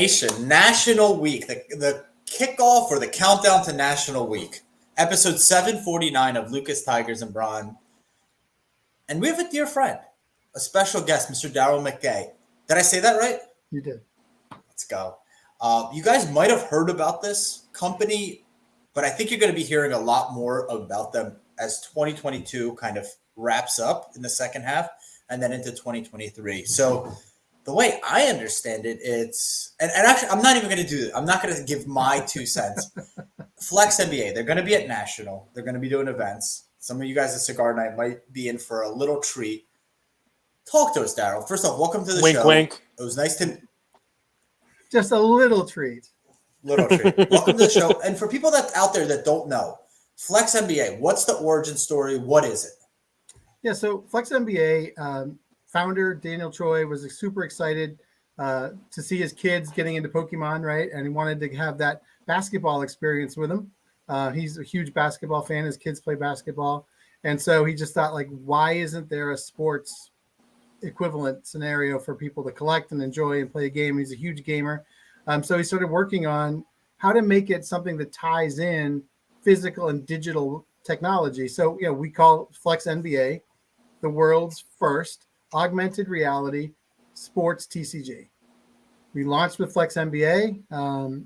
Nation, National Week, the kickoff or the countdown to National Week, episode 749 of Lucas, Tigers, and Braun. And we have a dear friend, a special guest, Mr. Daryl McKay. Did I say that right? You did. Let's go. You guys might have heard about this company, but I think you're going to be hearing a lot more about them as 2022 kind of wraps up in the second half and then into 2023. So the way I understand it, it's and actually I'm not even going to do it. I'm not going to give my 2 cents. FlexNBA, they're going to be at National. They're going to be doing events. Some of you guys at Cigar Night might be in for a little treat. Talk to us, Daryl. First off, welcome to the show. Wink. It was nice to just a little treat. Welcome to the show. And for people that out there that don't know, FlexNBA, what's the origin story? What is it? Yeah, so FlexNBA founder Daniel Choi was super excited to see his kids getting into Pokemon, right? And he wanted to have that basketball experience with them. He's a huge basketball fan. His kids play basketball. And so he just thought, like, why isn't there a sports equivalent scenario for people to collect and enjoy and play a game? He's a huge gamer. So he started working on how to make it something that ties in physical and digital technology. So, we call FlexNBA the world's first augmented reality sports TCG. We launched with FlexNBA.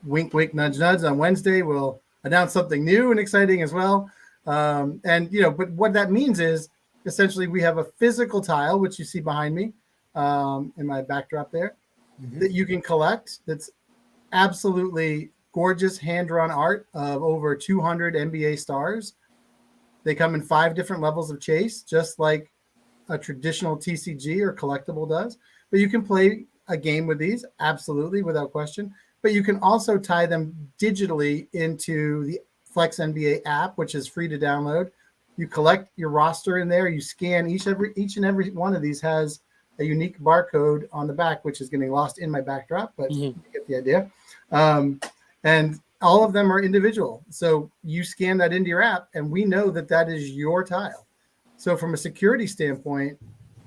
Wink, wink, nudge, nudge. On Wednesday, we'll announce something new and exciting as well. But what that means is essentially we have a physical tile, which you see behind me in my backdrop there, that you can collect. That's absolutely gorgeous hand-drawn art of over 200 NBA stars. They come in 5 different levels of chase, just like a traditional TCG or collectible does. But you can play a game with these, absolutely, without question. But you can also tie them digitally into the FlexNBA app, which is free to download. You collect your roster in there. You scan each and every one of these has a unique barcode on the back, which is getting lost in my backdrop, but you get the idea. And all of them are individual. So you scan that into your app, and we know that that is your tile. So from a security standpoint,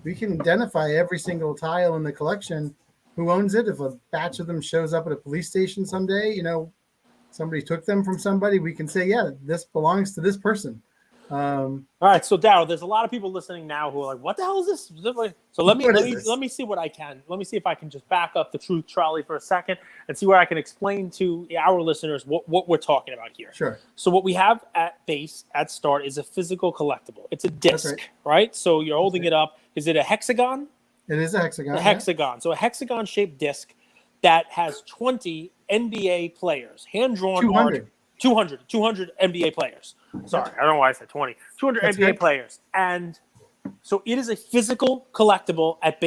we can identify every single tile in the collection, who owns it. If a batch of them shows up at a police station someday, somebody took them from somebody, we can say, yeah, this belongs to this person. All right, so Daryl, there's a lot of people listening now who are like, "What the hell is this?" So let me see what I can. Let me see if I can just back up the truth trolley for a second and see where I can explain to our listeners what we're talking about here. Sure. So what we have at start is a physical collectible. It's a disc, right? So you're holding it up. Is it a hexagon? It is a hexagon. A hexagon. So a hexagon-shaped disc that has 20 NBA players, hand-drawn 200. 200 NBA players. Sorry, I don't know why I said 20. 200 That's NBA great. players. And so it is a physical collectible at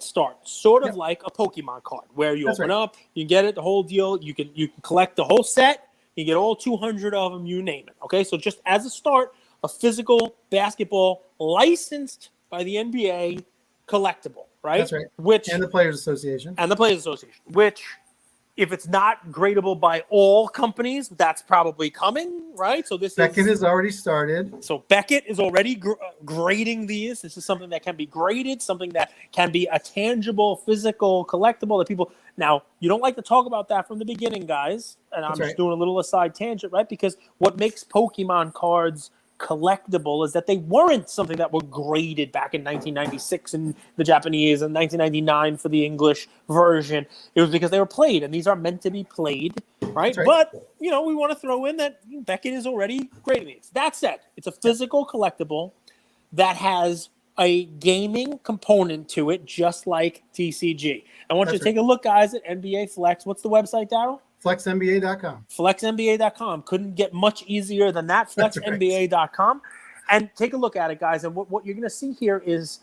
start, sort of like a Pokemon card, where you open up, you get it, the whole deal. You can collect the whole set. You get all 200 of them, you name it. Okay, so just as a start, a physical basketball licensed by the NBA collectable, right? That's right. And the Players Association. Which, if it's not gradable by all companies, that's probably coming, right? So Beckett has already started. So Beckett is already grading these. This is something that can be graded, something that can be a tangible, physical, collectible that people. Now, you don't like to talk about that from the beginning, guys, and I'm just doing a little aside tangent, right? Because what makes Pokemon cards collectible is that they weren't something that were graded back in 1996 in the Japanese and 1999 for the English version. It was because they were played, and these are meant to be played, right? But, we want to throw in that Beckett is already grading these. That said, it's a physical collectible that has a gaming component to it, just like TCG. I want you to take a look, guys, at NBA Flex. What's the website, Daryl? FlexNBA.com. FlexNBA.com. Couldn't get much easier than that. FlexNBA.com. And take a look at it, guys. And what you're going to see here is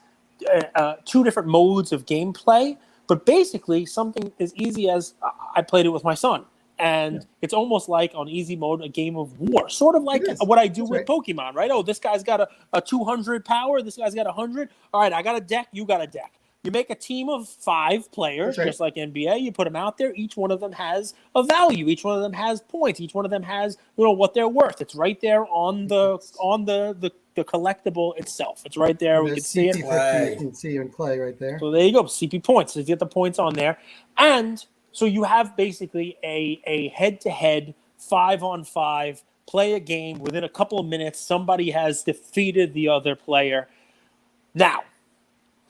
2 different modes of gameplay. But basically, something as easy as I played it with my son. And it's almost like on easy mode, a game of war. Sort of like what I do with Pokemon, right? Oh, this guy's got a 200 power. This guy's got 100. All right, I got a deck. You got a deck. You make a team of 5 players, just like NBA. You put them out there. Each one of them has a value. Each one of them has points. Each one of them has, what they're worth. It's right there on the collectible itself. It's right there. We can see it. You can see in play right there. So there you go. CP points. So you get the points on there. And So you have basically a head-to-head 5-on-5, play a game within a couple of minutes. Somebody has defeated the other player. Now,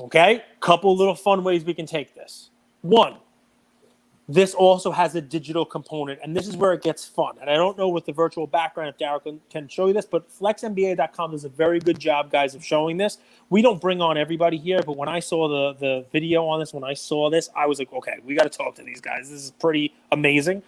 okay, couple little fun ways we can take this. One, this also has a digital component, and this is where it gets fun. And I don't know with the virtual background if Daryl can show you this, but FlexNBA.com does a very good job, guys, of showing this. We don't bring on everybody here, but when I saw the video on this, when I saw this, I was like, okay, we got to talk to these guys. This is pretty amazing.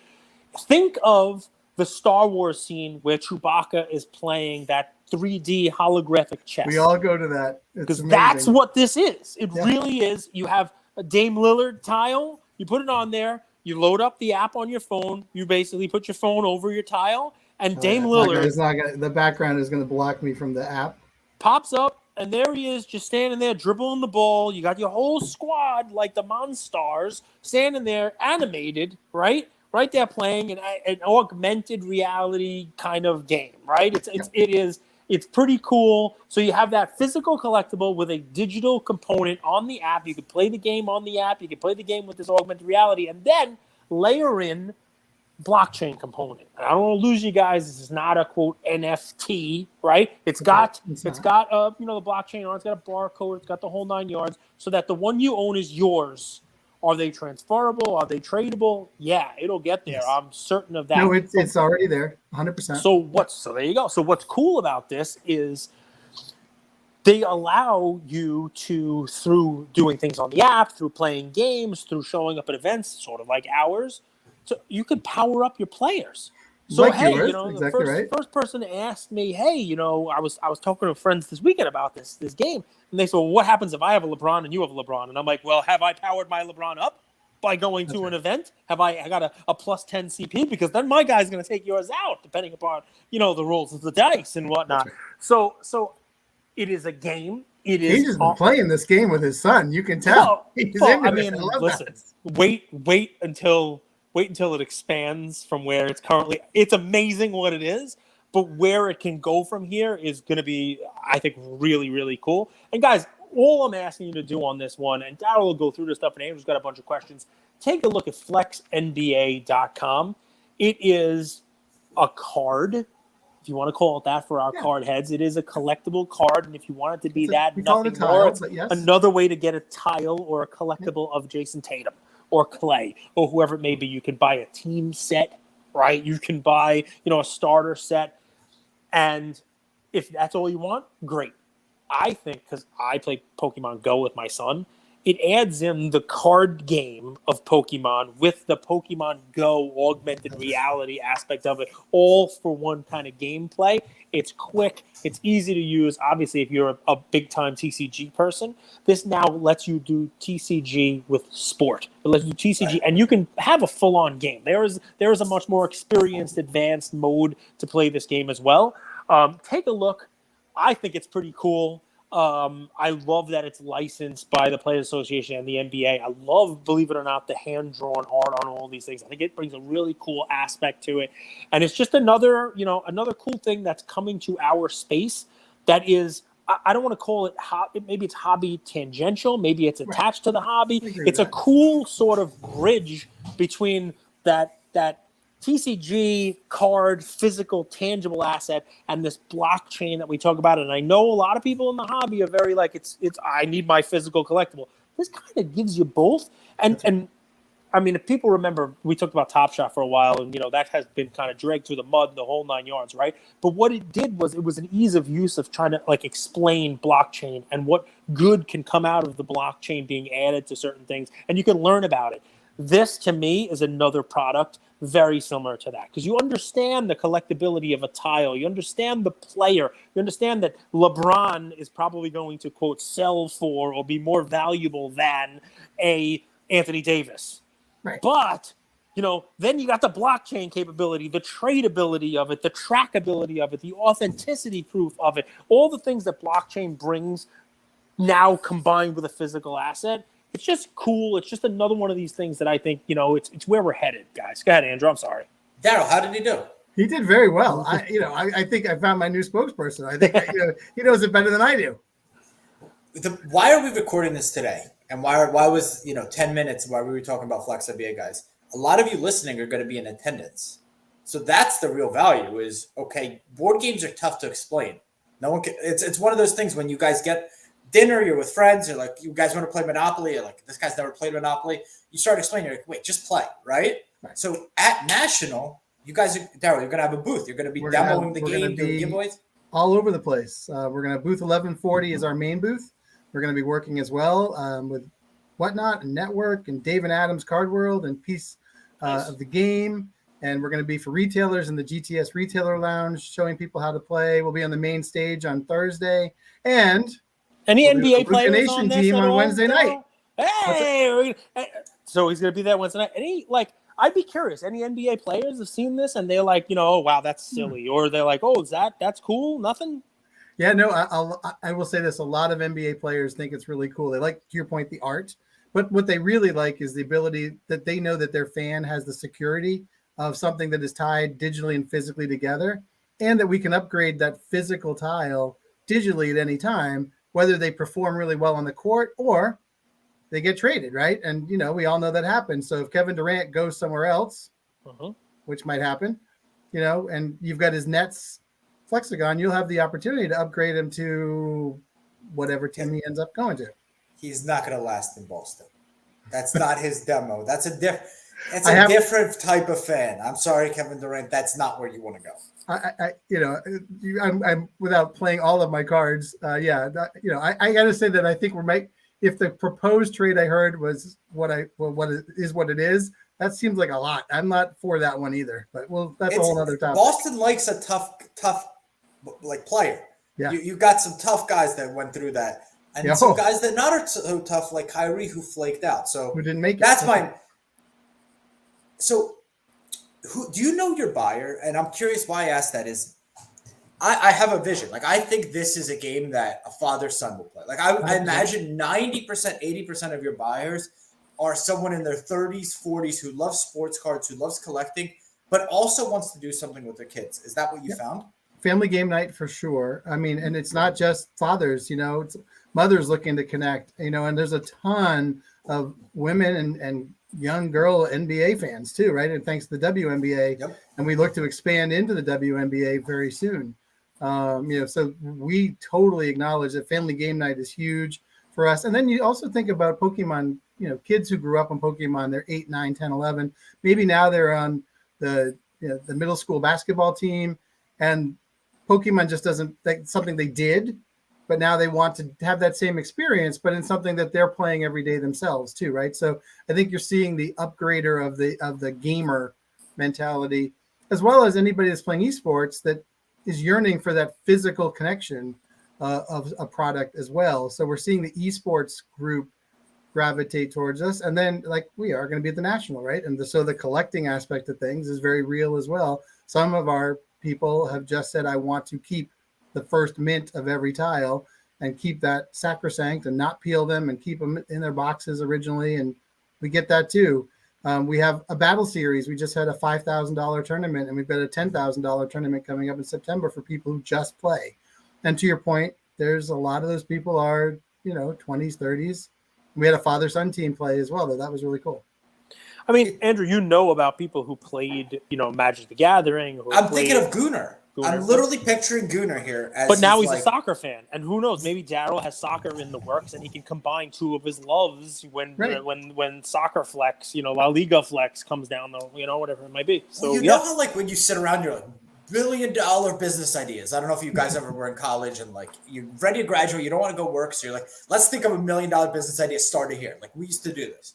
Think of the Star Wars scene where Chewbacca is playing that 3D holographic chess. We all go to that. Because that's what this is. It really is. You have a Dame Lillard tile. You put it on there. You load up the app on your phone. You basically put your phone over your tile, and Dame Lillard. The background is going to block me from the app. Pops up, and there he is, just standing there, dribbling the ball. You got your whole squad, like the Monstars, standing there, animated, right? Right there playing an augmented reality kind of game, right? It's pretty cool. So you have that physical collectible with a digital component on the app. You can play the game on the app. You can play the game with this augmented reality, and then layer in blockchain component. And I don't want to lose you guys. This is not a quote NFT, right? It's got the blockchain on. It's got a barcode. It's got the whole 9 yards, so that the one you own is yours. Are they transferable? Are they tradable? Yeah, it'll get there. Yes. I'm certain of that. No, it's already there, 100%. So there you go. So what's cool about this is they allow you to, through doing things on the app, through playing games, through showing up at events, sort of like ours, so you can power up your players. So like hey, yours, the first person asked me, hey, I was talking to friends this weekend about this game, and they said, well, what happens if I have a LeBron and you have a LeBron? And I'm like, well, have I powered my LeBron up by going to an event? Have I got a plus 10 CP? Because then my guy's going to take yours out, depending upon the rolls of the dice and whatnot. Right. So it is a game. He's just been playing this game with his son. You can tell. Wait until it expands from where it's currently. It's amazing what it is, but where it can go from here is going to be, I think, really, really cool. And guys, all I'm asking you to do on this one, and Daryl will go through this stuff, and Andrew's got a bunch of questions. Take a look at FlexNBA.com. It is a card, if you want to call it that for our card heads. It is a collectible card, and if you want it to be nothing more, it's another way to get a tile or a collectible of Jason Tatum or Clay, or whoever it may be. You can buy a team set, right? You can buy, a starter set. And if that's all you want, great. I think, because I play Pokemon Go with my son, it adds in the card game of Pokemon with the Pokemon Go augmented reality aspect of it, all for one kind of gameplay. It's quick. It's easy to use. Obviously, if you're a big-time TCG person, this now lets you do TCG with sport. It lets you do TCG, and you can have a full-on game. There is a much more experienced, advanced mode to play this game as well. Take a look. I think it's pretty cool. I love that it's licensed by the Players Association and the NBA. I love, believe it or not, the hand-drawn art on all these things. I think it brings a really cool aspect to it. And it's just another cool thing that's coming to our space that is, I don't want to call it, maybe it's hobby tangential, maybe it's attached to the hobby. It's a cool sort of bridge between that TCG card, physical, tangible asset, and this blockchain that we talk about. And I know a lot of people in the hobby are very like, it's I need my physical collectible. This kind of gives you both. And I mean, if people remember, we talked about Top Shot for a while, and that has been kind of dragged through the mud, the whole 9 yards, right? But what it did was, it was an ease of use of trying to explain blockchain and what good can come out of the blockchain being added to certain things, and you can learn about it. This, to me, is another product very similar to that, because you understand the collectability of a tile. You understand the player. You understand that LeBron is probably going to, quote, sell for or be more valuable than a Anthony Davis. Right. But, then you got the blockchain capability, the tradability of it, the trackability of it, the authenticity proof of it, all the things that blockchain brings now combined with a physical asset. It's just cool. It's just another one of these things that I think, it's where we're headed, guys. Go ahead, Andrew. I'm sorry. Daryl, how did he do? He did very well. I think I found my new spokesperson. I think he knows it better than I do. Why are we recording this today? And why was 10 minutes while we were talking about FlexNBA, guys? a lot of you listening are going to be in attendance. So that's the real value is, okay, board games are tough to explain. No one can, it's one of those things when you guys get dinner, you're with friends, you're like, you guys want to play Monopoly, you're like, this guy's never played Monopoly. You start explaining, you're like, wait, just play, right? So at National, you guys are, Daryl, you're going to have a booth. You're going to be demoing the game, doing giveaways. All over the place. We're going to booth 1140 is our main booth. We're going to be working as well with Whatnot and Network and Dave and Adam's Card World and Piece of the Game. And we're going to be for retailers in the GTS Retailer Lounge, showing people how to play. We'll be on the main stage on Thursday. And any NBA Luka players Nation on this team at on all? Wednesday night. Hey, so he's going to be there Wednesday night. Any, like, I'd be curious. Any NBA players have seen this and they're like, oh, wow, that's silly. Or they're like, oh, that's cool? Nothing? Yeah, no, I will say this. A lot of NBA players think it's really cool. They like, to your point, the art. But what they really like is the ability that they know that their fan has the security of something that is tied digitally and physically together, and that we can upgrade that physical tile digitally at any time, whether they perform really well on the court or they get traded, right? And, we all know that happens. So if Kevin Durant goes somewhere else, which might happen, and you've got his Nets Flexagon, you'll have the opportunity to upgrade him to whatever team he ends up going to. He's not going to last in Boston. That's not his demo. That's a different type of fan. I'm sorry, Kevin Durant. That's not where you want to go. I'm without playing all of my cards. I got to say that I think if the proposed trade I heard was what it is, that seems like a lot. I'm not for that one either. But that's a whole other topic. Boston likes a tough like player. Yeah, you got some tough guys that went through that. And some guys that not are so tough, like Kyrie, who flaked out. So who didn't make it. That's mine. So, do you know your buyer? And I'm curious why I asked that. Is I have a vision. Like I think this is a game that a father-son will play. Like I imagine 90%, 80% of your buyers are someone in their 30s, 40s who loves sports cards, who loves collecting, but also wants to do something with their kids. Is that what you found? Family game night for sure. I mean, and it's not just fathers, it's mothers looking to connect, and there's a ton of women and young girl NBA fans too, right? And thanks to the WNBA, and we look to expand into the WNBA very soon. So we totally acknowledge that family game night is huge for us. And then you also think about Pokemon, kids who grew up on Pokemon, they're 8, 9, 10, 11. Maybe now they're on the middle school basketball team, and Pokemon just doesn't, that's something they did, but now they want to have that same experience, but in something that they're playing every day themselves too, right? So I think you're seeing the upgrader of the gamer mentality, as well as anybody that's playing esports that is yearning for that physical connection of a product as well. So we're seeing the esports group gravitate towards us, and then like we are going to be at the National, right? And so the collecting aspect of things is very real as well. Some of our people have just said, I want to keep the first mint of every tile and keep that sacrosanct and not peel them and keep them in their boxes originally. And we get that too. We have a battle series. We just had a $5,000 tournament, and we've got a $10,000 tournament coming up in September for people who just play. And to your point, there's a lot of those people are, 20s, 30s. We had a father-son team play as well, though. That was really cool. I mean, Andrew, about people who played, Magic the Gathering. I'm thinking of Gunnar. I'm literally picturing Gunnar here. But now he's a soccer fan. And who knows, maybe Daryl has soccer in the works and he can combine two of his loves when soccer flex, La Liga flex comes down, whatever it might be. So, know how, like, when you sit around, you're like, $1 billion business ideas. I don't know if you guys ever were in college and, like, you're ready to graduate. You don't want to go work. So you're like, let's think of $1 million business idea started here. Like, we used to do this.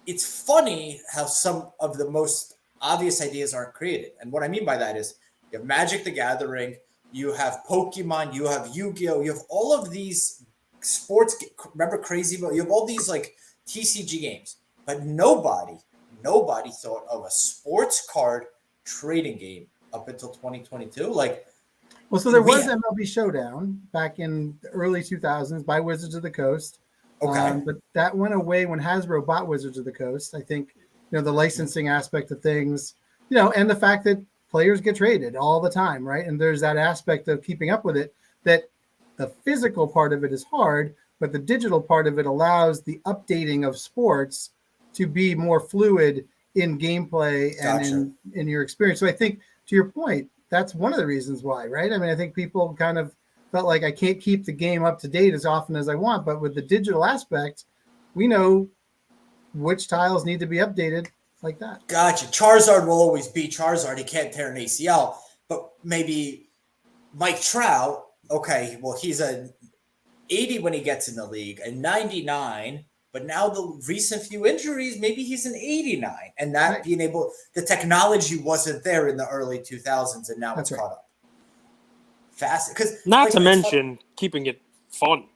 It's funny how some of the most obvious ideas aren't created. And what I mean by that is you have Magic the Gathering, you have Pokemon, you have Yu-Gi-Oh, you have all of these sports. Remember Crazy Ball? You have all these like TCG games, but nobody thought of a sports card trading game up until 2022. Well, so there was MLB Showdown back in the early 2000s by Wizards of the Coast. Okay. But that went away when Hasbro bought Wizards of the Coast. I think, the licensing aspect of things, and the fact that players get traded all the time, right? And there's that aspect of keeping up with it, that the physical part of it is hard, but the digital part of it allows the updating of sports to be more fluid in gameplay and in your experience. So I think, to your point, that's one of the reasons why, right? I mean, I think people kind of felt like I can't keep the game up to date as often as I want, but with the digital aspect, we know which tiles need to be updated like that. Gotcha. Charizard will always be Charizard. He can't tear an ACL, but maybe Mike Trout, okay, well, he's a 80 when he gets in the league, a 99, but now the recent few injuries, maybe he's an 89. And that right. being able, the technology wasn't there in the early 2000s, and now it's caught up. Fast. Because not to mention keeping it fun.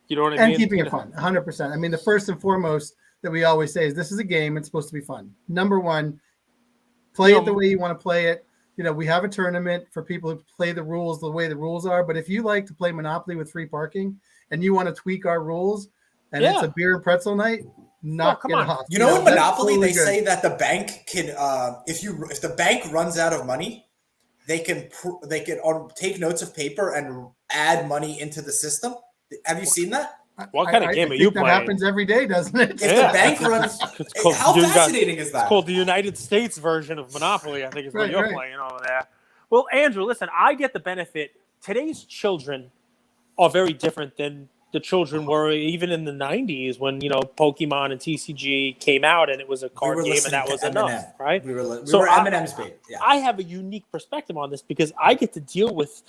You know what I mean? And keeping it fun, 100%. I mean, the first and foremost that we always say is this is a game. It's supposed to be fun. Number one, play it the way you want to play it. You know, we have a tournament for people who play the rules the way the rules are. But if you like to play Monopoly with free parking and you want to tweak our rules and it's a beer and pretzel night, knock it off. You know, in Monopoly, totally they say that the bank can, if the bank runs out of money, they can take notes of paper and add money into the system. Have you seen that? What kind of game are you playing? That happens every day, doesn't it? If the bank runs, how fascinating is that? It's called the United States version of Monopoly, I think is what you're playing over there. Well, Andrew, listen, I get the benefit. Today's children are very different than the children were even in the 90s when, you know, Pokemon and TCG came out and it was a card game and that was enough, right? We were Eminem's baby. Yeah. I have a unique perspective on this because I get to deal with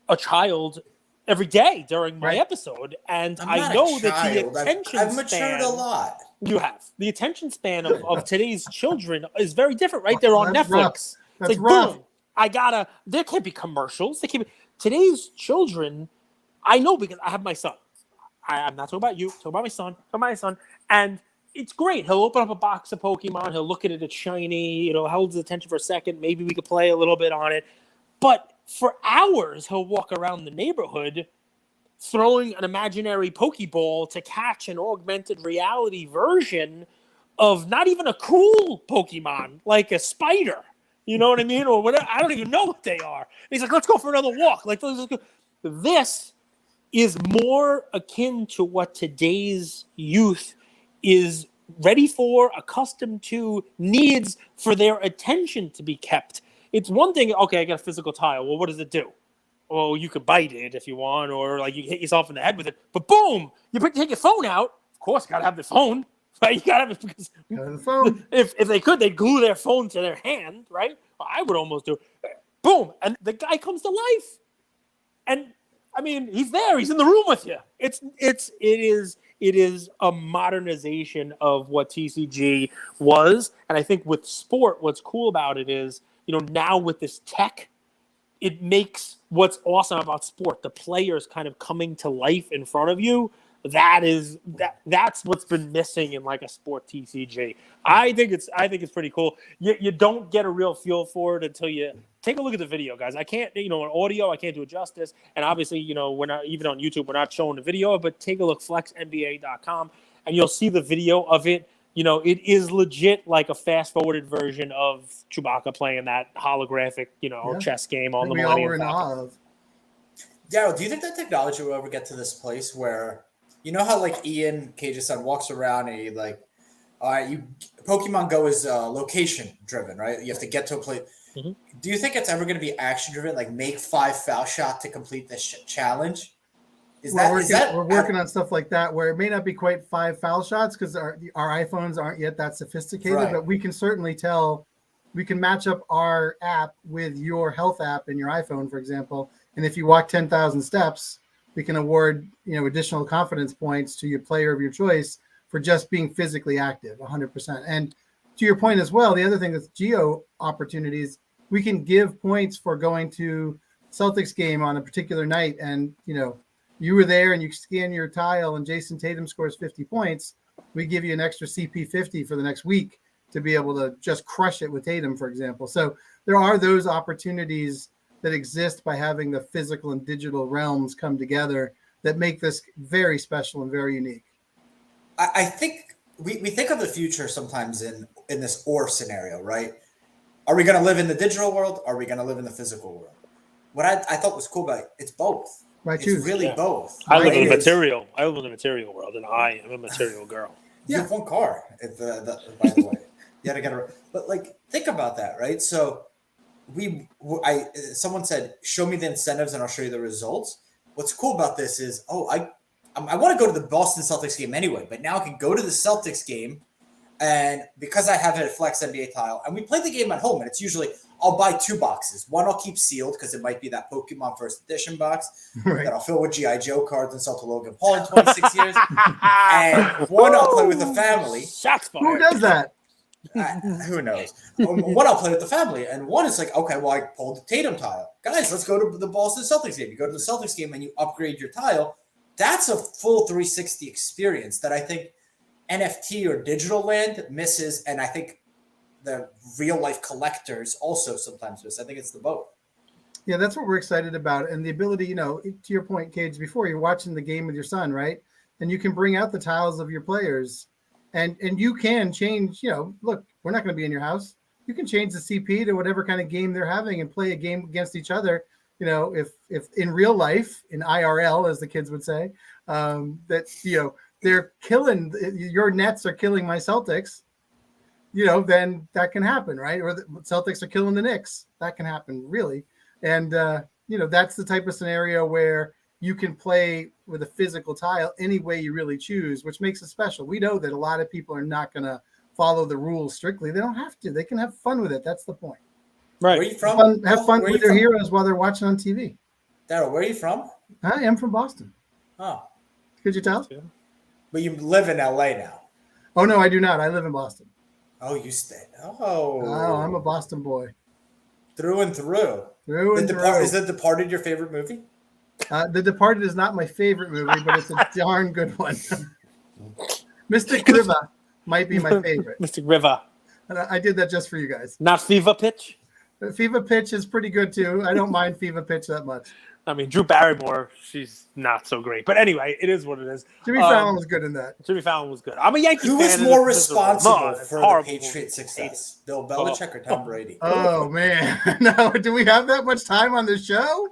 a child every day during my episode, and I know that the attention I've matured a lot. You have. The attention span of today's children is very different, right? They're on Netflix. Rough. It's That's like, rough. boom, there can't be commercials. Today's children, I know because I have my son. I'm not talking about you, talking about my son. And it's great. He'll open up a box of Pokemon. He'll look at it. It's shiny. You know, holds his attention for a second. Maybe we could play a little bit on it. But for hours, he'll walk around the neighborhood throwing an imaginary Pokeball to catch an augmented reality version of not even a cool Pokemon, like a spider. You know what I mean? Or whatever. I don't even know what they are. And he's like, let's go for another walk. Like, this is more akin to what today's youth is ready for, accustomed to, needs for their attention to be kept. It's one thing, okay, I got a physical tile. Well, what does it do? Well, you could bite it if you want, or like you hit yourself in the head with it. But boom, you take your phone out. Of course, you got to have the phone, right? You got to have it because the phone. If they could, they'd glue their phone to their hand, right? Well, I would almost do it. Boom, and the guy comes to life. And I mean, he's there. He's in the room with you. It is a modernization of what TCG was. And I think with sport, what's cool about it is, you know, now with this tech, it makes what's awesome about sport, the players kind of coming to life in front of you. That's what's been missing in like a sport TCG. I think it's pretty cool. You don't get a real feel for it until you take a look at the video, guys. I can't, you know, on audio, I can't do it justice. And obviously, you know, we're not even on YouTube, we're not showing the video, but take a look, FlexNBA.com, and you'll see the video of it. You know, it is legit like a fast-forwarded version of Chewbacca playing that holographic, you know, chess game on the Millennium Falcon. Daryl, do you think that technology will ever get to this place where, you know how like Ian Cage's son walks around and he like, all right, Pokemon Go is location-driven, right? You have to get to a place. Mm-hmm. Do you think it's ever going to be action-driven, like make 5 foul shot to complete this challenge? We're working on stuff like that where it may not be quite 5 foul shots because our iPhones aren't yet that sophisticated, but we can certainly tell, we can match up our app with your health app in your iPhone, for example. And if you walk 10,000 steps, we can award, you know, additional confidence points to your player of your choice for just being physically active 100%. And to your point as well, the other thing is geo opportunities. We can give points for going to Celtics game on a particular night. And, you know, you were there and you scan your tile and Jason Tatum scores 50 points. We give you an extra CP 50 for the next week to be able to just crush it with Tatum, for example. So there are those opportunities that exist by having the physical and digital realms come together that make this very special and very unique. I think we think of the future sometimes in this or scenario, right? Are we going to live in the digital world? Or are we going to live in the physical world? What I thought was cool about it, it's both. Right, it's really both. I live in the material. I live in the material world, and I am a material girl. You have one car, by the way. You gotta get it. But like, think about that, right? So someone said, "Show me the incentives, and I'll show you the results." What's cool about this is, I want to go to the Boston Celtics game anyway, but now I can go to the Celtics game, and because I have a Flex NBA tile, and we play the game at home, and it's usually I'll buy 2 boxes. One I'll keep sealed because it might be that Pokemon First Edition box that I'll fill with G.I. Joe cards and sell to Logan Paul in 26 years. And one I'll play with the family. Shots fired. Who does that? Who knows? One I'll play with the family, and one is like, okay, well, I pulled the Tatum tile. Guys, let's go to the Boston Celtics game. You go to the Celtics game and you upgrade your tile. That's a full 360 experience that I think NFT or digital land misses, and I think the real life collectors also sometimes miss. I think it's the both. Yeah, that's what we're excited about. And the ability, to your point, Cage, before you're watching the game with your son, right? And you can bring out the tiles of your players and you can change, look, we're not going to be in your house. You can change the CP to whatever kind of game they're having and play a game against each other. If in real life, in IRL, as the kids would say, that, they're killing, your Nets are killing my Celtics, then that can happen, right? Or the Celtics are killing the Knicks. That can happen, really. And, that's the type of scenario where you can play with a physical tile any way you really choose, which makes it special. We know that a lot of people are not going to follow the rules strictly. They don't have to. They can have fun with it. That's the point. Right. Where are you from? Have fun with their heroes while they're watching on TV. Daryl, where are you from? I am from Boston. Oh. Could you tell? But you live in LA now. Oh, no, I do not. I live in Boston. Oh, you stay. Oh, I'm a Boston boy. Through and through. Is The Departed your favorite movie? The Departed is not my favorite movie, but it's a darn good one. Mystic River might be my favorite. Mystic River. And I did that just for you guys. Not Fever Pitch? Fever Pitch is pretty good, too. I don't mind Fever Pitch that much. I mean, Drew Barrymore, she's not so great. But anyway, it is what it is. Jimmy Fallon was good in that. Jimmy Fallon was good. I'm a Yankees fan. Who was more responsible for the Patriots' success? Bill Belichick or Tom Brady? Oh, man. No, do we have that much time on the show?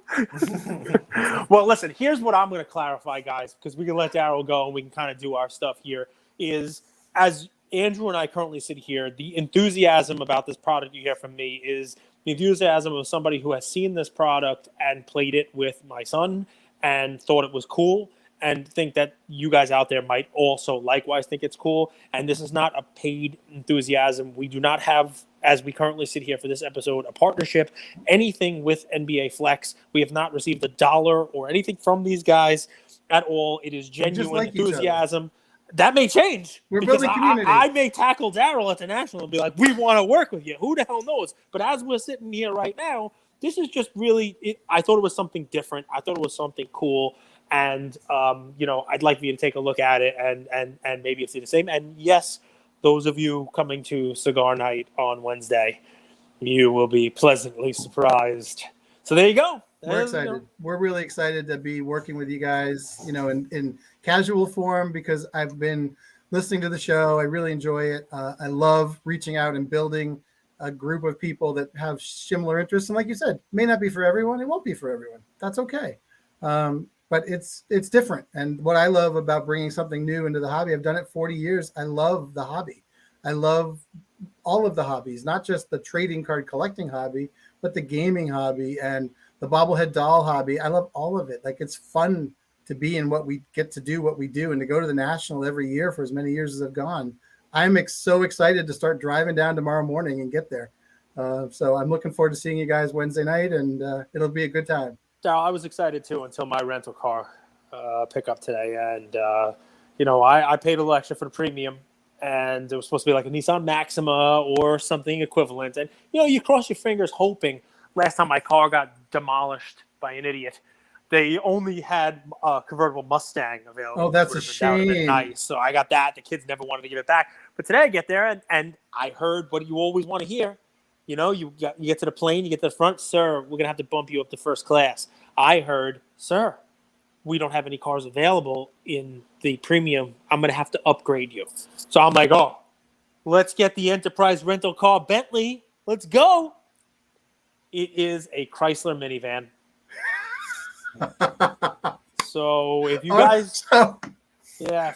Well, listen, here's what I'm going to clarify, guys, because we can let Daryl go and we can kind of do our stuff here, is as Andrew and I currently sit here, the enthusiasm about this product you hear from me is the enthusiasm of somebody who has seen this product and played it with my son and thought it was cool and think that you guys out there might also likewise think it's cool. And this is not a paid enthusiasm. We do not have, as we currently sit here for this episode, a partnership, anything with NBA Flex. We have not received $1 or anything from these guys at all. It is genuine enthusiasm. That may change. We're building community. I may tackle Daryl at the National and be like, we want to work with you. Who the hell knows? But as we're sitting here right now, this is just really, I thought it was something different. I thought it was something cool. And, I'd like for you to take a look at it and maybe see the same. And yes, those of you coming to Cigar Night on Wednesday, you will be pleasantly surprised. So there you go. We're excited. We're really excited to be working with you guys, in casual form, because I've been listening to the show. I really enjoy it. I love reaching out and building a group of people that have similar interests. And like you said, may not be for everyone. It won't be for everyone. That's okay. But it's different. And what I love about bringing something new into the hobby, I've done it 40 years. I love the hobby. I love all of the hobbies, not just the trading card collecting hobby, but the gaming hobby and the bobblehead doll hobby. I love all of it. Like, it's fun to be in what we get to do, what we do, and to go to the National every year for as many years as I've gone. I'm so excited to start driving down tomorrow morning and get there. So I'm looking forward to seeing you guys Wednesday night, and it'll be a good time. Daryl, I was excited too until my rental car pickup today. And, I paid a little extra for the premium, and it was supposed to be like a Nissan Maxima or something equivalent. And, you cross your fingers hoping. Last time my car got demolished by an idiot, they only had a convertible Mustang available. Oh, that's a shame. Nice. So I got that. The kids never wanted to give it back. But today I get there, and I heard what you always want to hear. You get to the plane, you get to the front. Sir, we're going to have to bump you up to first class. I heard, sir, we don't have any cars available in the premium. I'm going to have to upgrade you. So I'm like, oh, let's get the Enterprise rental car Bentley. Let's go. It is a Chrysler minivan. So if you guys,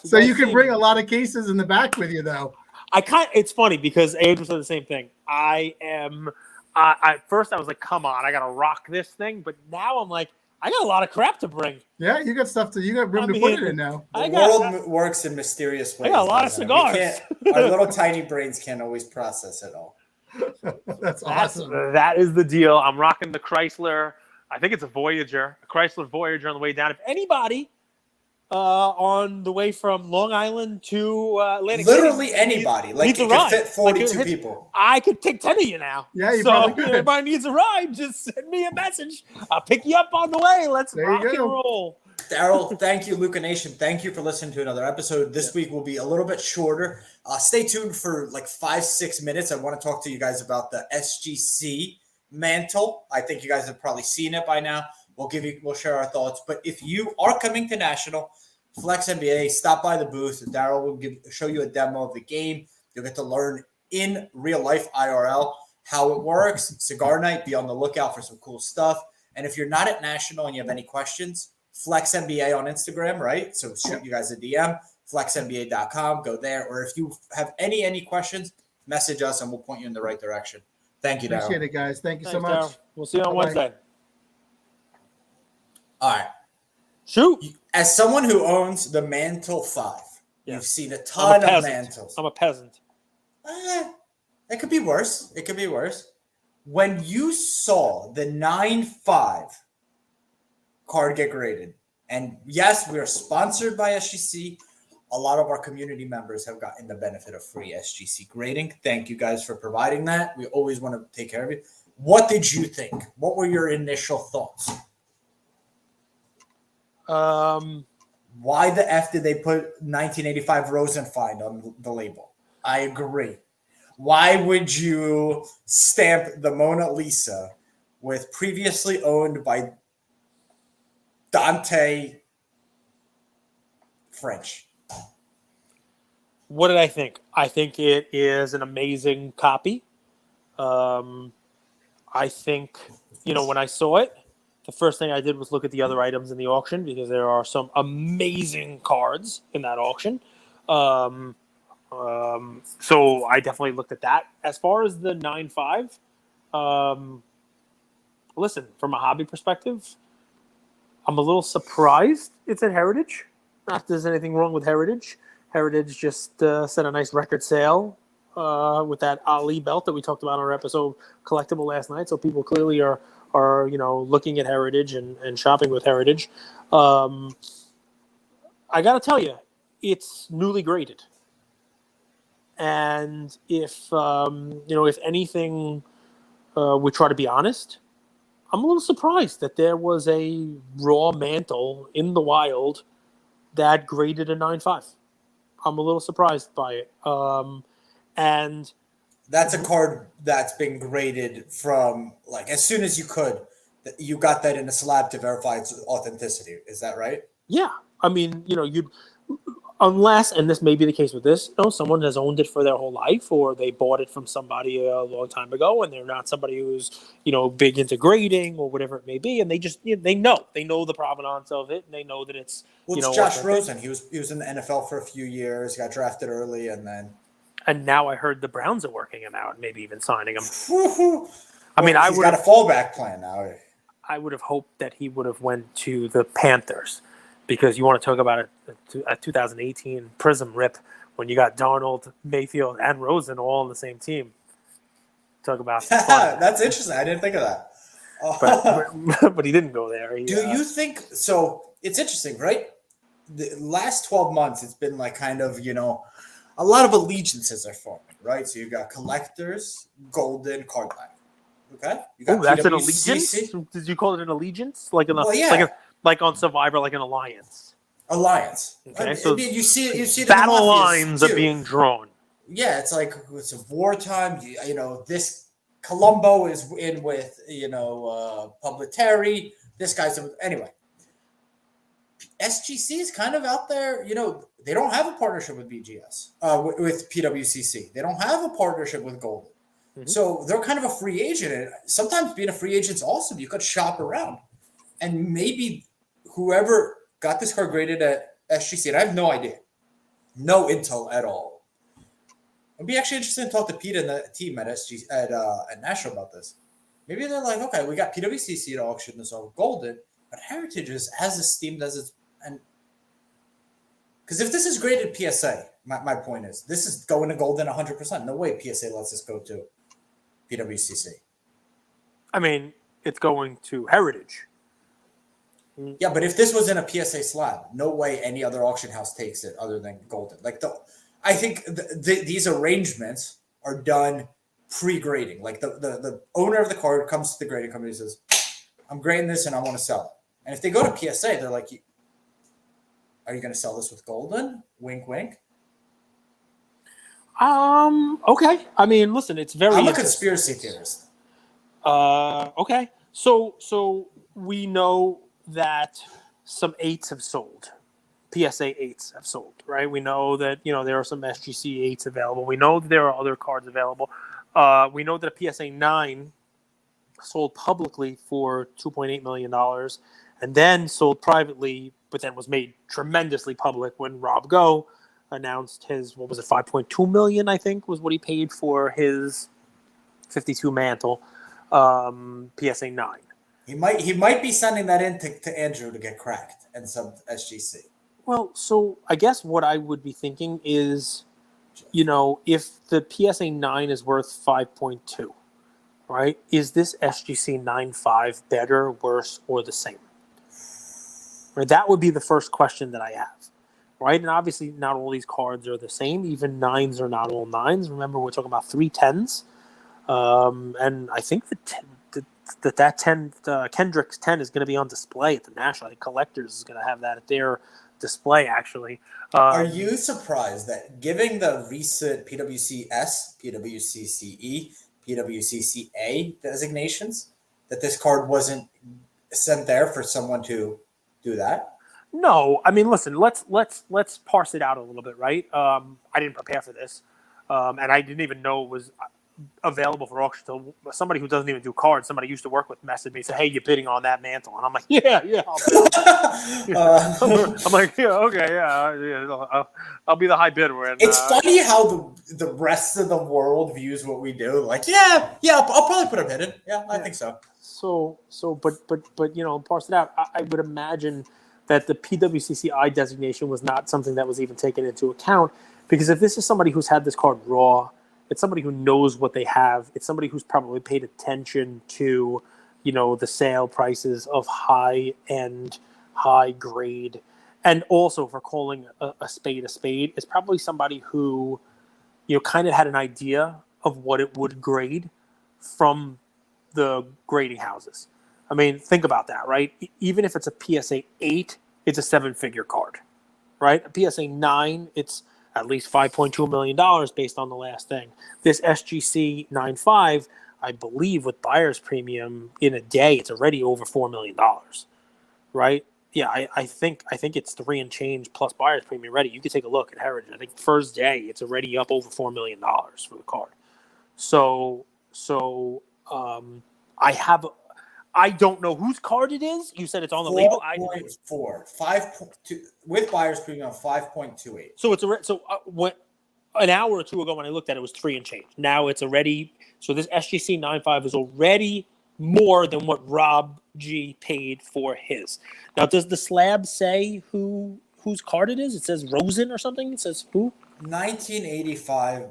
so you can bring a lot of cases in the back with you, though. It's funny because Andrew said the same thing. At first I was like, come on, I got to rock this thing. But now I'm like, I got a lot of crap to bring. Yeah, you got room to put it in now. The world works in mysterious ways. I got a lot of cigars. Our little tiny brains can't always process it all. That's awesome. That is the deal. I'm rocking the Chrysler. I think it's a Voyager, a Chrysler Voyager on the way down. If anybody on the way from Long Island to Atlantic literally City anybody, like it could fit 42 people. I could take 10 of you now. Yeah, you probably could. If anybody needs a ride, just send me a message. I'll pick you up on the way. Let's rock and roll. Daryl, thank you. Luka Nation, thank you for listening to another episode. This week will be a little bit shorter. Stay tuned for like 5-6 minutes. I want to talk to you guys about the SGC mantle. I think you guys have probably seen it by now. We'll share our thoughts. But if you are coming to National FlexNBA, stop by the booth. Daryl will show you a demo of the game. You'll get to learn in real life IRL how it works. Cigar night, be on the lookout for some cool stuff. And if you're not at National and you have any questions, FlexNBA on Instagram, right? So shoot you guys a DM, flexnba.com, go there. Or if you have any questions, message us and we'll point you in the right direction. Thank you, Daryl. Appreciate it, guys. Thanks so much. Daryl. We'll see you on Wednesday. All right. Shoot. As someone who owns the Mantle 5, you've seen a ton of mantles. I'm a peasant. It could be worse. It could be worse. When you saw the 9.5 card get graded, and yes, we are sponsored by SGC. A lot of our community members have gotten the benefit of free SGC grading. Thank you guys for providing that. We always want to take care of you. What did you think? What were your initial thoughts? Why the F did they put 1985 Rosenfeind on the label? I agree. Why would you stamp the Mona Lisa with previously owned by Dante French? What did I think? I think it is an amazing copy. I think, when I saw it, the first thing I did was look at the other items in the auction because there are some amazing cards in that auction. So I definitely looked at that. As far as the 9.5, listen, from a hobby perspective, I'm a little surprised it's at Heritage. Not that there's anything wrong with Heritage. Heritage just set a nice record sale with that Ali belt that we talked about on our episode Collectible last night. So people clearly are looking at Heritage and shopping with Heritage. I got to tell you, it's newly graded. And if anything, we try to be honest, I'm a little surprised that there was a raw mantle in the wild that graded a 9.5. I'm a little surprised by it. And that's a card that's been graded from as soon as you could. You got that in a slab to verify its authenticity. Is that right? Yeah. I mean, unless, and this may be the case with this, someone has owned it for their whole life, or they bought it from somebody a long time ago, and they're not somebody who's, big into grading or whatever it may be, and they just, they know the provenance of it, and they know that it's, it's Josh Rosen. He was in the NFL for a few years, got drafted early, and now I heard the Browns are working him out, maybe even signing him. He's got a fallback plan now. I would have hoped that he would have went to the Panthers. Because you want to talk about a 2018 Prism rip when you got Darnold, Mayfield, and Rosen all on the same team. Talk about fun. That's interesting. I didn't think of that. But he didn't go there. Do you think so? It's interesting, right? The last 12 months, it's been kind of, a lot of allegiances are forming, right? So you got collectors, golden, card back. Okay, you got that's an allegiance. Did you call it an allegiance? Like on Survivor, like an alliance. Okay, so you see battle lines are being drawn. Yeah, it's it's a wartime. This Columbo is in with Publitari. This guy's anyway. SGC is kind of out there. They don't have a partnership with BGS, with PWCC. They don't have a partnership with Golden. Mm-hmm. So they're kind of a free agent. And sometimes being a free agent is awesome. You could shop around. And maybe whoever got this card graded at SGC, and I have no idea, no intel at all, It'd be actually interesting to talk to Pete and the team at at Nashville about this. Maybe they're like, okay, we got PWCC to auction this over Golden, but Heritage is as esteemed as it's and because if this is graded PSA, my point is this is going to Golden 100%. No way PSA lets this go to PWCC. I mean, it's going to Heritage. Yeah, but if this was in a PSA slab, no way any other auction house takes it other than Golden. I think these arrangements are done pre-grading. Like the owner of the card comes to the grading company and says, I'm grading this and I want to sell it. And if they go to PSA, they're like, are you going to sell this with Golden? Wink, wink. Okay. I mean, listen, it's very. I'm a conspiracy theorist. Okay. So we know that some 8s have sold. PSA 8s have sold, right? We know that, there are some SGC 8s available. We know that there are other cards available. We know that a PSA 9 sold publicly for $2.8 million and then sold privately, but then was made tremendously public when Rob Go announced his, $5.2 million, I think, was what he paid for his 52 mantle PSA 9. He might be sending that in to Andrew to get cracked and some SGC. Well, so I guess what I would be thinking is, if the PSA 9 is worth 5.2, right? Is this SGC 9.5 better, worse, or the same? Right? That would be the first question that I have, right? And obviously, not all these cards are the same. Even 9s are not all 9s. Remember, we're talking about 3 10s. And I think that 10, Kendrick's 10 is going to be on display at the National. I think Collectors is going to have that at their display, actually. Are you surprised that giving the recent PWCS, PWCCE, PWCCA designations, that this card wasn't sent there for someone to do that? No, I mean, listen, let's parse it out a little bit, right? I didn't prepare for this, and I didn't even know it was available for auction. So somebody who doesn't even do cards, somebody I used to work with, messaged me and said, "Hey, you're bidding on that mantle," and I'm like, "Yeah, I'll bid." I'm like, "Yeah, okay, yeah, I'll be the high bidder." And, it's funny how the rest of the world views what we do. Like, yeah, I'll probably put a bid in. Yeah, I think so. But parse it out. I would imagine that the PWCCI designation was not something that was even taken into account, because if this is somebody who's had this card raw, it's somebody who knows what they have. It's somebody who's probably paid attention to, the sale prices of high-end, high-grade. And also, for calling a spade, it's probably somebody who, kind of had an idea of what it would grade from the grading houses. I mean, think about that, right? Even if it's a PSA 8, it's a 7-figure card, right? A PSA 9, it's at least $5.2 million based on the last thing. This SGC 9.5, I believe with buyer's premium in a day, it's already over $4 million, right? Yeah, I think it's 3 and change plus buyer's premium ready. You can take a look at Heritage. I think first day it's already up over $4 million for the card. So I don't know whose card it is. You said it's on the label. 5.2 with buyer's premium 5.28. So what? An hour or two ago when I looked at it, was 3 and change. Now it's already, so this SGC 9.5 is already more than what Rob G paid for his. Now, does the slab say whose card it is? It says Rosen or something. It says who? 1985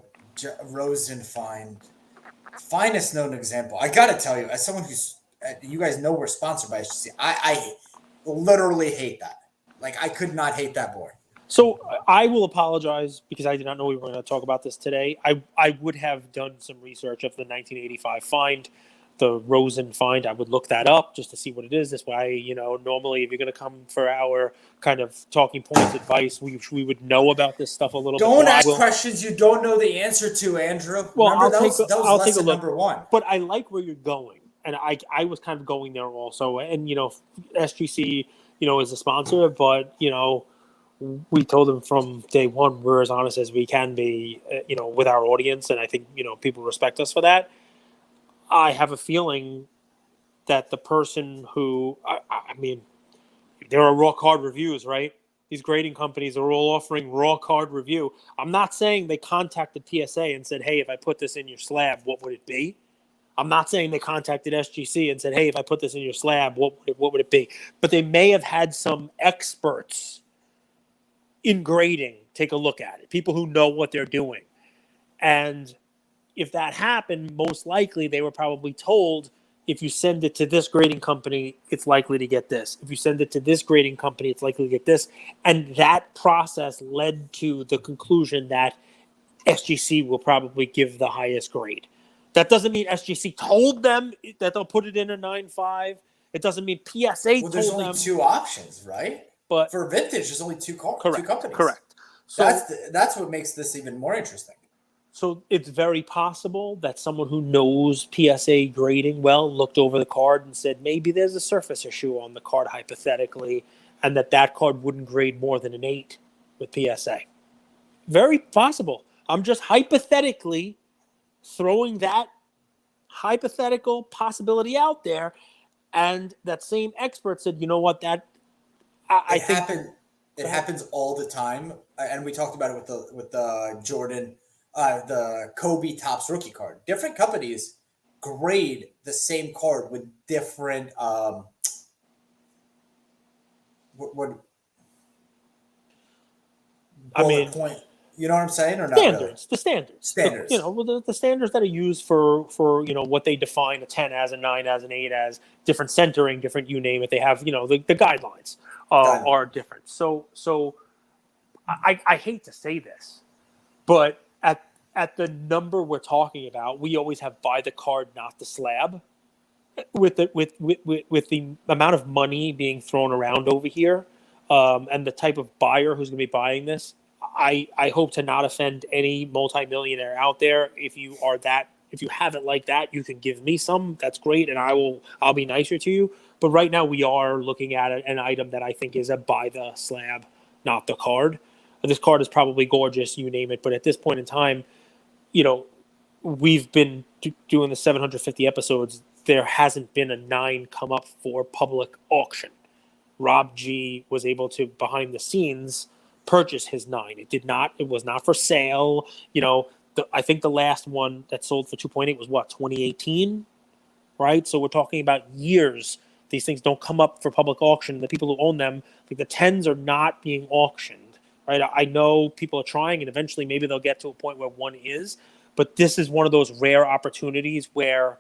Rosen finest known example. I gotta tell you, as someone who's, you guys know we're sponsored by SGC, I literally hate that. Like, I could not hate that board. So I will apologize because I did not know we were going to talk about this today. I would have done some research of the 1985 find, the Rosen find. I would look that up just to see what it is. This way, normally if you're going to come for our kind of talking points advice, we would know about this stuff a little bit. Don't ask questions you don't know the answer to, Andrew. Well, Remember, I'll take a look. Number one. But I like where you're going. And I was kind of going there also. And, SGC, is a sponsor, but, we told them from day one we're as honest as we can be, with our audience, and I think people respect us for that. I have a feeling that the person who, I mean, there are raw card reviews, right? these grading companies are all offering raw card review. I'm not saying they contacted PSA and said, hey, if I put this in your slab, what would it be? I'm not saying they contacted SGC and said, hey, if I put this in your slab, what would it be? But they may have had some experts in grading take a look at it, people who know what they're doing. And if that happened, most likely they were probably told, if you send it to this grading company, it's likely to get this. If you send it to this grading company, it's likely to get this. And that process led to the conclusion that SGC will probably give the highest grade. That doesn't mean SGC told them that they'll put it in a 9.5. It doesn't mean PSA Well, there's told only them. two options, right? But for vintage, there's only two correct, companies. Correct. So that's what makes this even more interesting. So it's very possible that someone who knows PSA grading well looked over the card and said, maybe there's a surface issue on the card, hypothetically, and that card wouldn't grade more than an 8 with PSA. Very possible. I'm just hypothetically throwing that hypothetical possibility out there. And that same expert said, you know what, I think it happens all the time. And we talked about it with the Jordan, the Kobe Topps rookie card. Different companies grade the same card with different point. You know what I'm saying, or not? Standards, really? The standards. Standards. The standards that are used for what they define a 10 as, a 9 as, an 8 as, different centering, different you name it. They have the guidelines are different. So I hate to say this, but at the number we're talking about, we always have buy the card, not the slab. With the amount of money being thrown around over here, and the type of buyer who's going to be buying this, I hope to not offend any multimillionaire out there. If you have it like that, you can give me some. That's great, and I'll be nicer to you. But right now, we are looking at an item that I think is a buy the slab, not the card. This card is probably gorgeous, you name it. But at this point in time, we've been doing the 750 episodes. There hasn't been a 9 come up for public auction. Rob G was able to, behind the scenes, purchase his 9. It was not for sale. I think the last one that sold for 2.8 was 2018, right? So we're talking about years. These things don't come up for public auction. The people who own them, like the 10s, are not being auctioned, right? I know people are trying, and eventually maybe they'll get to a point where one is, but this is one of those rare opportunities where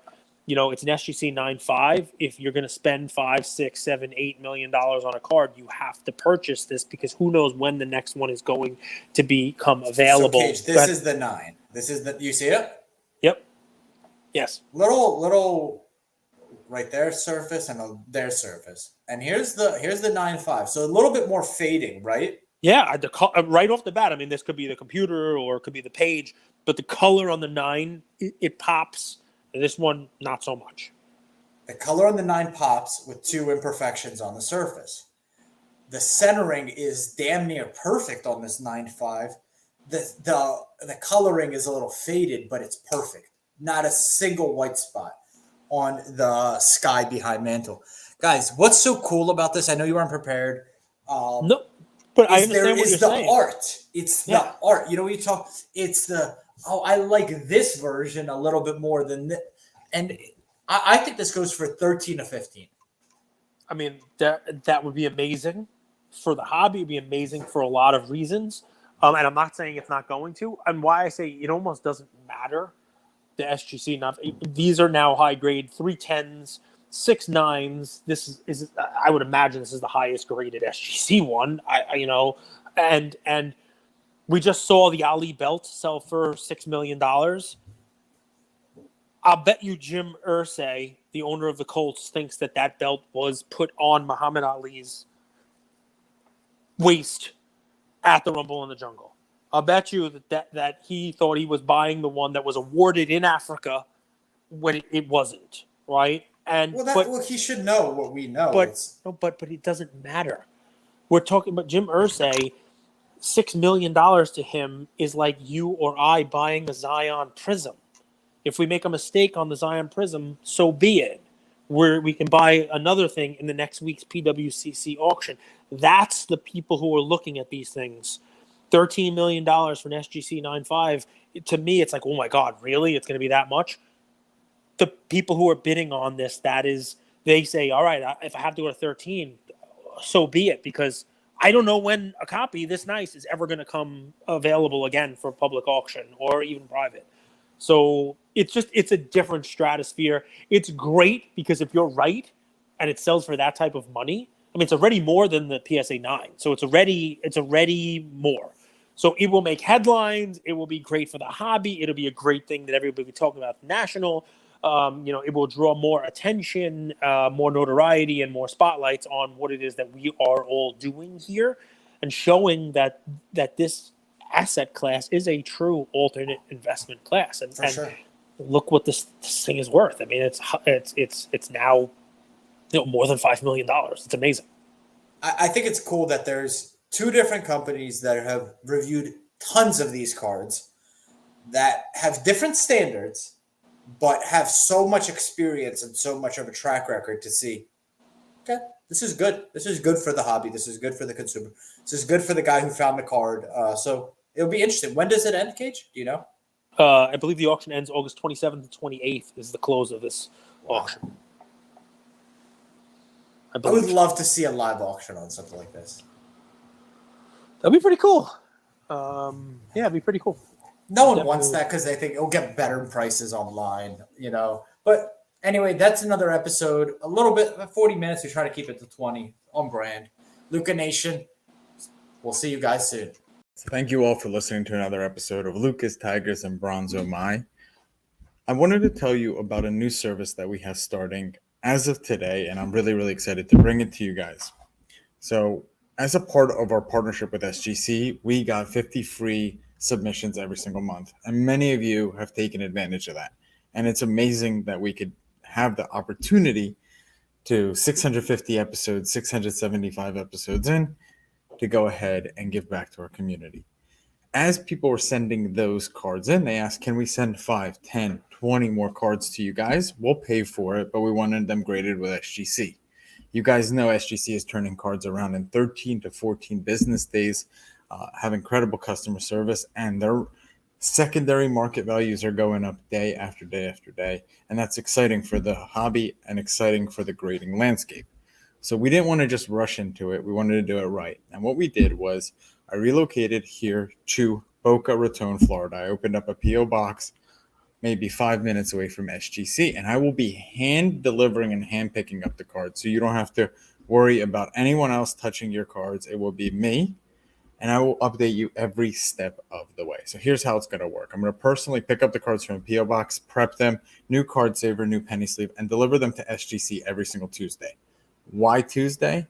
it's an SGC 9.5. If you're going to spend $5, $6, $7, $8 million on a card, you have to purchase this, because who knows when the next one is going to become available. So, Cage, this is the 9. You see it? Yep. Yes. Little right there surface and their surface. And here's the 9.5. So a little bit more fading, right? Yeah, right off the bat. I mean, this could be the computer or it could be the page, but the color on the 9, it pops. This one, not so much. The color on the 9 pops with 2 imperfections on the surface. The centering is damn near perfect on this 9.5. The coloring is a little faded, but it's perfect. Not a single white spot on the sky behind mantle. Guys, what's so cool about this? I know you weren't prepared. No, but I understand what you're saying. Art. It's the art. We talk. It's I like this version a little bit more than this. And I think this goes for 13 to 15. I mean, that would be amazing for the hobby. It'd be amazing for a lot of reasons. And I'm not saying it's not going to. And why I say it almost doesn't matter. The SGC, these are now high grade, 3 10s, 6 9s. This is I would imagine this is the highest graded SGC one. And we just saw the Ali belt sell for $6 million. I'll bet you Jim Irsay, the owner of the Colts, thinks that belt was put on Muhammad Ali's waist at the Rumble in the Jungle. I'll bet you that he thought he was buying the one that was awarded in Africa when it wasn't, right? And he should know what we know. But it doesn't matter. We're talking about Jim Irsay. $6 million to him is like you or I buying a Zion Prism. If we make a mistake on the Zion Prism, so be it. We can buy another thing in the next week's PWCC auction. That's the people who are looking at these things. $13 million for an SGC 9.5. To me, it's like, oh my God, really? It's going to be that much? The people who are bidding on this, they say, all right, if I have to go to 13, so be it, because I don't know when a copy this nice is ever going to come available again for public auction or even private. So it's a different stratosphere. It's great because if you're right and it sells for that type of money, I mean, it's already more than the PSA 9. So it's already more. So it will make headlines. It will be great for the hobby. It'll be a great thing that everybody will be talking about national. It will draw more attention, more notoriety, and more spotlights on what it is that we are all doing here, and showing that this asset class is a true alternate investment class. And Sure. Look what this thing is worth. I mean, it's now more than $5 million. It's amazing. I think it's cool that there's two different companies that have reviewed tons of these cards that have different standards, but have so much experience and so much of a track record to see, okay, this is good. This is good for the hobby. This is good for the consumer. This is good for the guy who found the card. So it'll be interesting. When does it end, Cage? Do you know? I believe the auction ends August 27th to 28th is the close of this auction. I would love to see a live auction on something like this. That'd be pretty cool. It'd be pretty cool. No one wants that because they think it'll get better prices online, But anyway, that's another episode. A little bit, 40 minutes. We try to keep it to 20 on brand. Luka Nation, we'll see you guys soon. Thank you all for listening to another episode of Lucas, Tigers, and Bronzo My. I wanted to tell you about a new service that we have starting as of today, and I'm really, really excited to bring it to you guys. So as a part of our partnership with SGC, we got 50 free submissions every single month, and many of you have taken advantage of that. And it's amazing that we could have the opportunity to 650 episodes, 675 episodes in, to go ahead and give back to our community. As people were sending those cards in, they asked, can we send 5, 10, 20 more cards to you guys? We'll pay for it, but we wanted them graded with SGC. You guys know SGC is turning cards around in 13 to 14 business days, have incredible customer service, and their secondary market values are going up day after day after day. And that's exciting for the hobby and exciting for the grading landscape. So we didn't want to just rush into it. We wanted to do it right. And what we did was I relocated here to Boca Raton, Florida. I opened up a P.O. box maybe 5 minutes away from SGC, and I will be hand delivering and hand picking up the cards. So you don't have to worry about anyone else touching your cards. It will be me, and I will update you every step of the way. So here's how it's going to work. I'm going to personally pick up the cards from a P.O. box, prep them, new card saver, new penny sleeve, and deliver them to SGC every single Tuesday. Why Tuesday?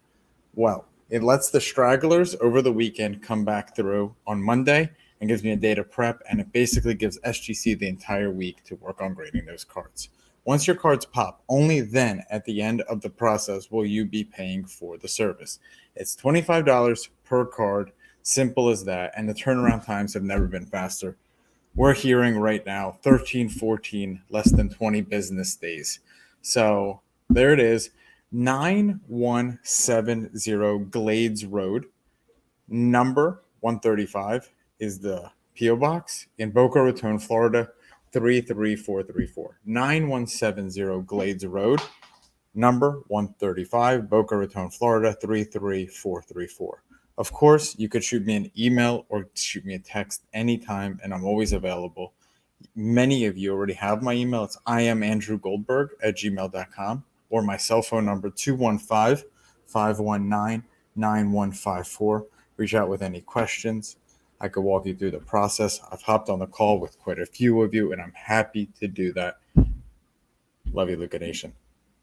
Well, it lets the stragglers over the weekend come back through on Monday and gives me a day to prep, and it basically gives SGC the entire week to work on grading those cards. Once your cards pop, only then at the end of the process will you be paying for the service. It's $25 per card, simple as that, and the turnaround times have never been faster. We're hearing right now 13, 14, less than 20 business days. So there it is. 9170 Glades Road, number 135 is the P.O. Box in Boca Raton, Florida, 33434. 9170 Glades Road, number 135, Boca Raton, Florida, 33434. Of course, you could shoot me an email or shoot me a text anytime, and I'm always available. Many of you already have my email. It's iamandrewgoldberg@gmail.com. or my cell phone number, 215-519-9154. Reach out with any questions. I could walk you through the process. I've hopped on the call with quite a few of you, and I'm happy to do that. Love you, Luka Nation.